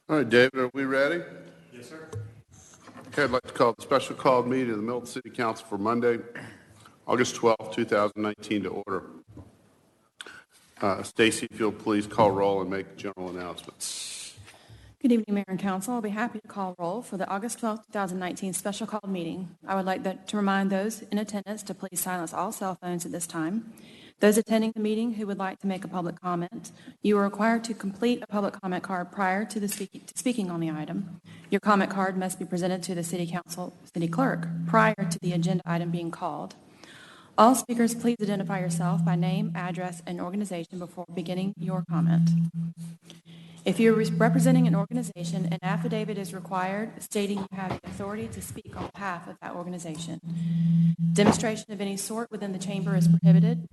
All right, David, are we ready? Yes, sir. Okay, I'd like to call the special called meeting of the Milton City Council for Monday, August 12, 2019 to order. Stacy, if you'll please call roll and make general announcements. Good evening, Mayor and Council. I'll be happy to call roll for the August 12, 2019 special called meeting. I would like to remind those in attendance to please silence all cell phones at this time. Those attending the meeting who would like to make a public comment, you are required to complete a public comment card prior to speaking on the item. Your comment card must be presented to the City Clerk prior to the agenda item being called. All speakers, please identify yourself by name, address, and organization before beginning your comment. If you're representing an organization, an affidavit is required stating you have the authority to speak on behalf of that organization. Demonstration of any sort within the chamber is prohibited.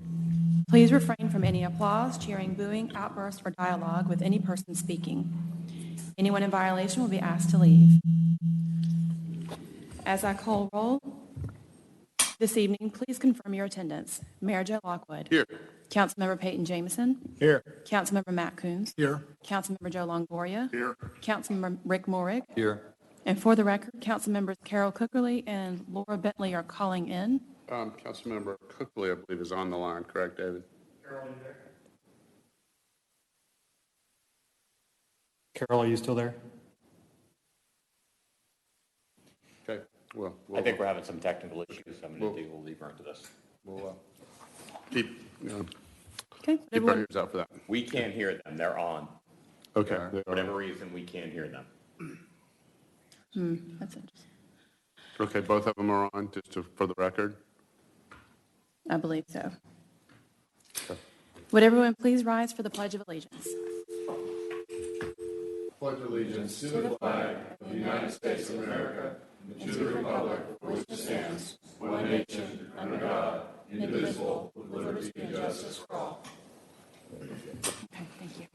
Please refrain from any applause, cheering, booing, outbursts, or dialogue with any person speaking. Anyone in violation will be asked to leave. As I call roll this evening, please confirm your attendance. Mayor Joe Lockwood. Here. Councilmember Peyton Jameson. Here. Councilmember Matt Coons. Here. Councilmember Joe Longoria. Here. Councilmember Rick Morig. Here. And for the record, Councilmembers Carol Cookerly and Laura Bentley are calling in. Councilmember Cookley, I believe, is on the line, correct, David? Carol, are you still there? Okay. Well, I think we're having some technical issues, so I'm going to we'll leave her into this. we'll keep Okay. keep our ears out for that. We can't hear them. They're on. Okay. For whatever reason, we can't hear them. That's interesting. Okay, both of them are on, for the record. I believe so. Okay. Would everyone please rise for the Pledge of Allegiance? Pledge allegiance to the flag of the United States of America and to the republic for which it stands, one nation, under God, indivisible, with liberty and justice for all. Okay, thank you.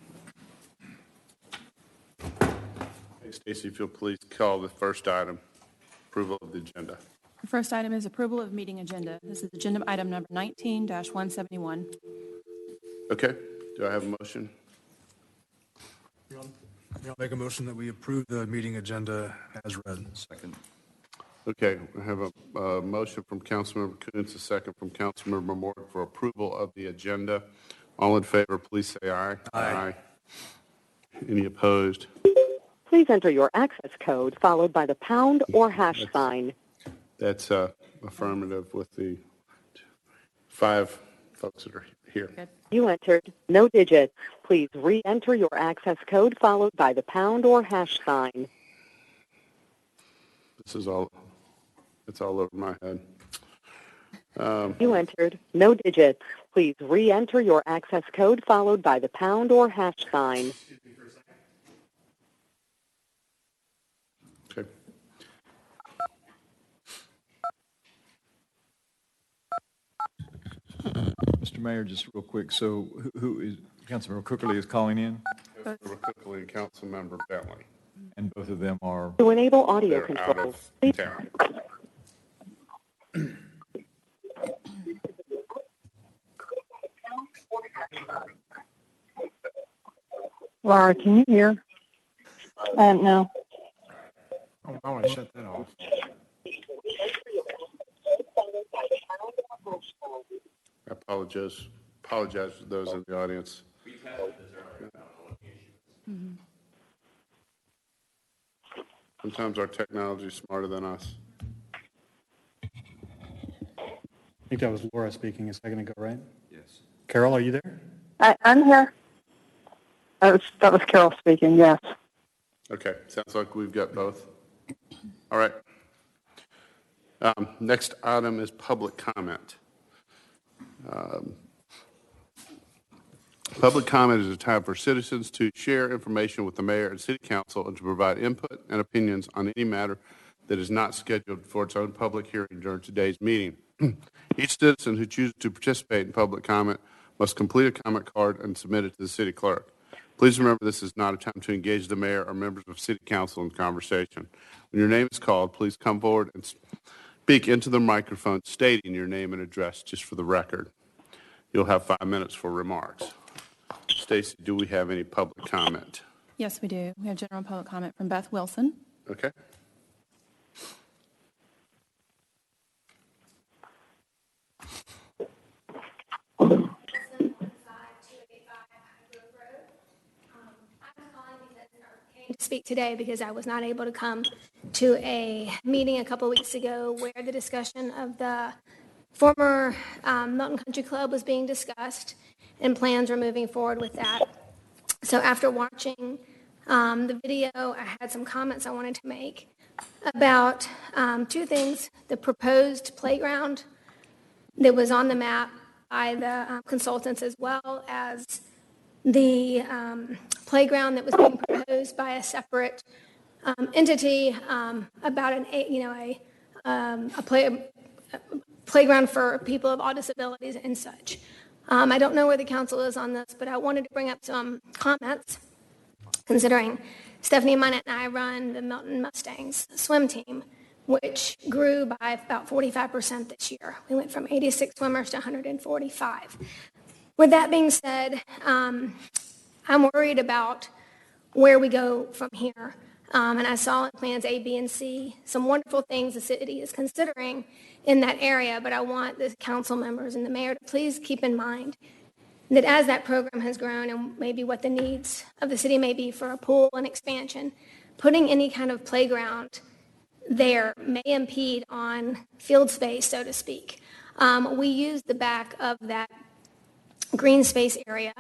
Hey, Stacy, if you'll please call the first item, approval of the agenda. The first item is approval of meeting agenda. This is agenda item number 19-171. Okay, do I have a motion? I'll make a motion that we approve the meeting agenda as read. Second. Okay, I have a motion from Councilmember Coons, a second from Councilmember Moore for approval of the agenda. All in favor, please say aye. Aye. Any opposed? Please enter your access code followed by the pound or hash sign. That's affirmative with the 5 folks that are here. Good. You entered no digit. Please re-enter your access code followed by the pound or hash sign. This is all, it's all over my head. You entered no digit. Please re-enter your access code followed by the pound or hash sign. Okay. Mr. Mayor, just real quick, so who is, Councilmember Cookerly is calling in, Councilmember Cookley and Councilmember Bentley. and both of them are, To enable audio They're out controls, of please town. Laura, can you hear? No. Oh, I want to shut that off. I apologize to those in the audience. Sometimes our technology is smarter than us. I think that was Laura speaking a second ago, right? yes. Carol, are you there? I'm here. That was Carol speaking, yes. Okay, sounds like we've got both. All right. Next item is public comment. Public comment is a time for citizens to share information with the mayor and city council and to provide input and opinions on any matter that is not scheduled for its own public hearing during today's meeting. Each citizen who chooses to participate in public comment must complete a comment card and submit it to the city clerk. Please remember this is not a time to engage the mayor or members of city council in conversation. When your name is called, please come forward and speak into the microphone stating your name and address just for the record. You'll have 5 minutes for remarks. Stacy, do we have any public comment? Yes, we do. We have general public comment from Beth Wilson. Okay. To speak today because I was not able to come to a meeting a couple weeks ago where the discussion of the former Milton Country Club was being discussed and plans were moving forward with that. So after watching the video, I had some comments I wanted to make about two things: the proposed playground that was on the map by the consultants, as well as the playground that was being proposed by a separate entity about a playground for people of all disabilities and such. I don't know where the council is on this, but I wanted to bring up some comments, considering Stephanie Minot and I run the Milton Mustangs swim team, which grew by about 45% this year. We went from 86 swimmers to 145. With that being said, I'm worried about where we go from here. And I saw in plans A, B, and C some wonderful things the city is considering in that area, but I want the council members and the mayor to please keep in mind that as that program has grown and maybe what the needs of the city may be for a pool and expansion, putting any kind of playground there may impede on field space, so to speak. We use the back of that green space area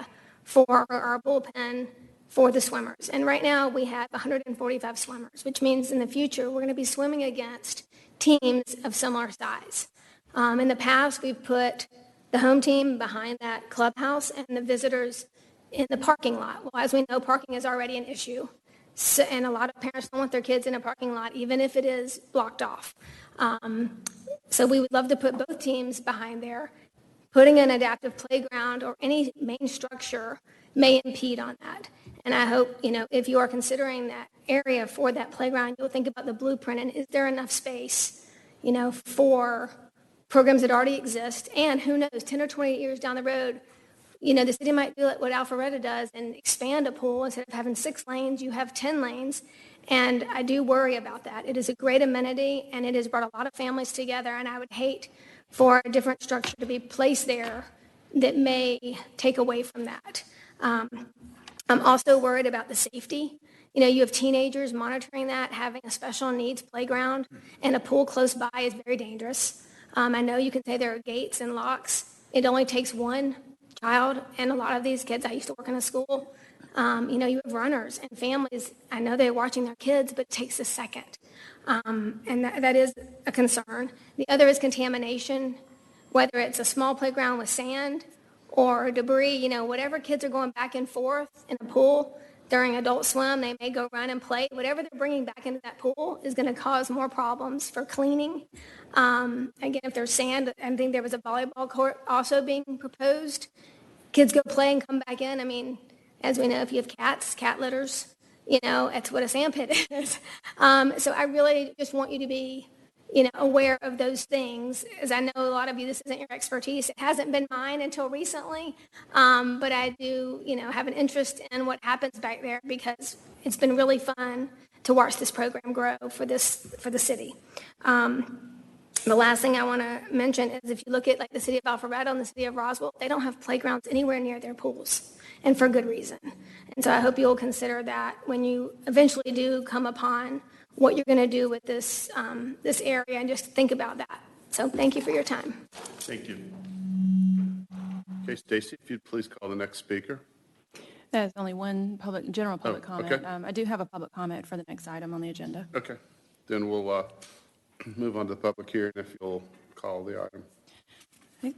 for our bullpen for the swimmers. And right now we have 145 swimmers, which means in the future we're going to be swimming against teams of similar size. In the past, we've put the home team behind that clubhouse and the visitors in the parking lot. Well, as we know, parking is already an issue. So, and a lot of parents don't want their kids in a parking lot, even if it is blocked off. So we would love to put both teams behind there. Putting an adaptive playground or any main structure may impede on that. And I hope, if you are considering that area for that playground, you'll think about the blueprint and is there enough space, for programs that already exist? And who knows, 10 or 20 years down the road, the city might do what Alpharetta does and expand a pool. Instead of having 6 lanes, you have 10 lanes. And I do worry about that. It is a great amenity and it has brought a lot of families together. And I would hate for a different structure to be placed there that may take away from that. I'm also worried about the safety. You have teenagers monitoring that. Having a special needs playground and a pool close by is very dangerous. I know you can say there are gates and locks. It only takes one child, and a lot of these kids, I used to work in a school, you have runners and families. I know they're watching their kids, but it takes a second. And that is a concern. The other is contamination, whether it's a small playground with sand or debris, whatever kids are going back and forth in a pool during adult swim, they may go run and play. Whatever they're bringing back into that pool is going to cause more problems for cleaning. Again, if there's sand, I think there was a volleyball court also being proposed. Kids go play and come back in. I mean, as we know, if you have cats, cat litters, that's what a sand pit is. So I really just want you to be, aware of those things. As I know a lot of you, this isn't your expertise. It hasn't been mine until recently. But I do, have an interest in what happens back there because it's been really fun to watch this program grow for the city. The last thing I want to mention is if you look at like the city of Alpharetta and the city of Roswell, they don't have playgrounds anywhere near their pools, and for good reason. And so I hope you'll consider that when you eventually do come upon what you're going to do with this this area, and just think about that. So thank you for your time. Thank you. Okay, Stacy, if you'd please call the next speaker. There's only one general public comment. okay. I do have a public comment for the next item on the agenda. Okay, then we'll move on to the public hearing if you'll call the item. Okay.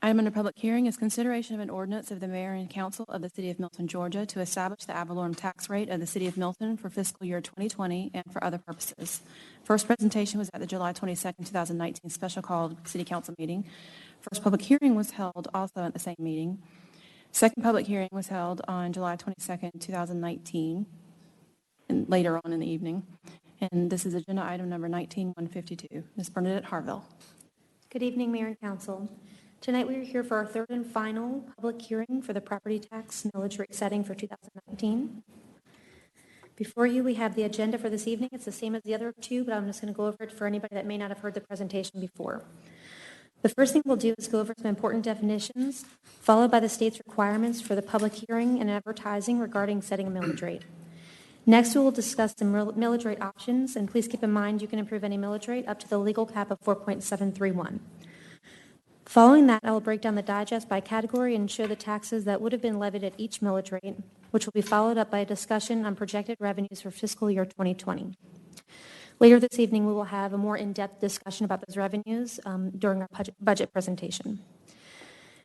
Item under public hearing is consideration of an ordinance of the mayor and council of the city of Milton, Georgia to establish the ad valorem tax rate of the city of Milton for fiscal year 2020 and for other purposes. First presentation was at the July 22nd, 2019 special called city council meeting. First public hearing was held also at the same meeting. Second public hearing was held on July 22nd, 2019, and later on in the evening. And this is agenda item number 19152. Ms. Bernadette Harville. Good evening, Mayor and Council. Tonight we are here for our third and final public hearing for the property tax millage rate setting for 2019. Before you, we have the agenda for this evening. It's the same as the other two, but I'm just going to go over it for anybody that may not have heard the presentation before. The first thing we'll do is go over some important definitions, followed by the state's requirements for the public hearing and advertising regarding setting a millage rate. Next, we will discuss the millage rate options, and please keep in mind you can improve any millage rate up to the legal cap of 4.731. Following that, I will break down the digest by category and show the taxes that would have been levied at each millage rate, which will be followed up by a discussion on projected revenues for fiscal year 2020. Later this evening, we will have a more in-depth discussion about those revenues during our budget presentation.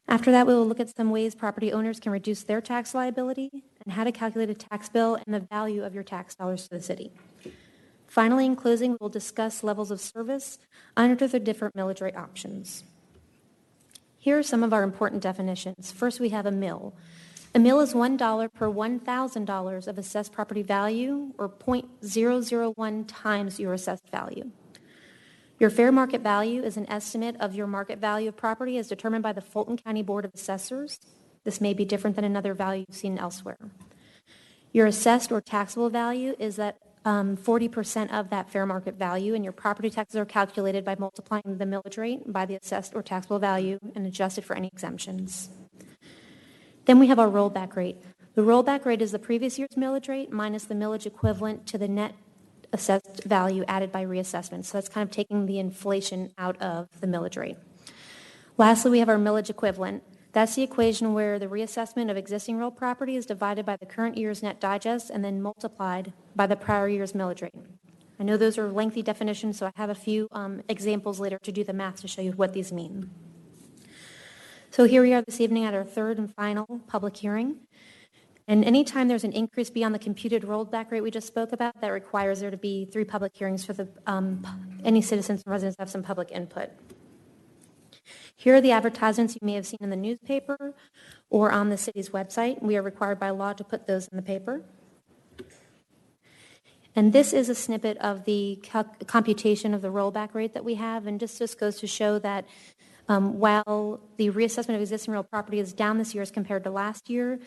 After that, we will look at some ways property owners can reduce their tax liability and how to calculate a tax bill and the value of your tax dollars to the city. Finally, in closing, we will discuss levels of service under the different millage rate options. Here are some of our important definitions. First, we have a mill. A mill is $1 per $1,000 of assessed property value, or 0.001 times your assessed value. Your fair market value is an estimate of your market value of property as determined by the Fulton County Board of Assessors. This may be different than another value you've seen elsewhere. Your assessed or taxable value is that 40% of that fair market value, and your property taxes are calculated by multiplying the millage rate by the assessed or taxable value and adjusted for any exemptions. Then we have our rollback rate. The rollback rate is the previous year's millage rate minus the millage equivalent to the net assessed value added by reassessment. So that's kind of taking the inflation out of the millage rate. Lastly, we have our millage equivalent. That's the equation where the reassessment of existing real property is divided by the current year's net digest and then multiplied by the prior year's millage rate. I know those are lengthy definitions, so I have a few examples later to do the math to show you what these mean. So here we are this evening at our third and final public hearing. And anytime there's an increase beyond the computed rollback rate we just spoke about, that requires there to be 3 public hearings for the any citizens and residents to have some public input. Here are the advertisements you may have seen in the newspaper or on the city's website. We are required by law to put those in the paper. And this is a snippet of the computation of the rollback rate that we have, and just goes to show that while the reassessment of existing real property is down this year as compared to last year,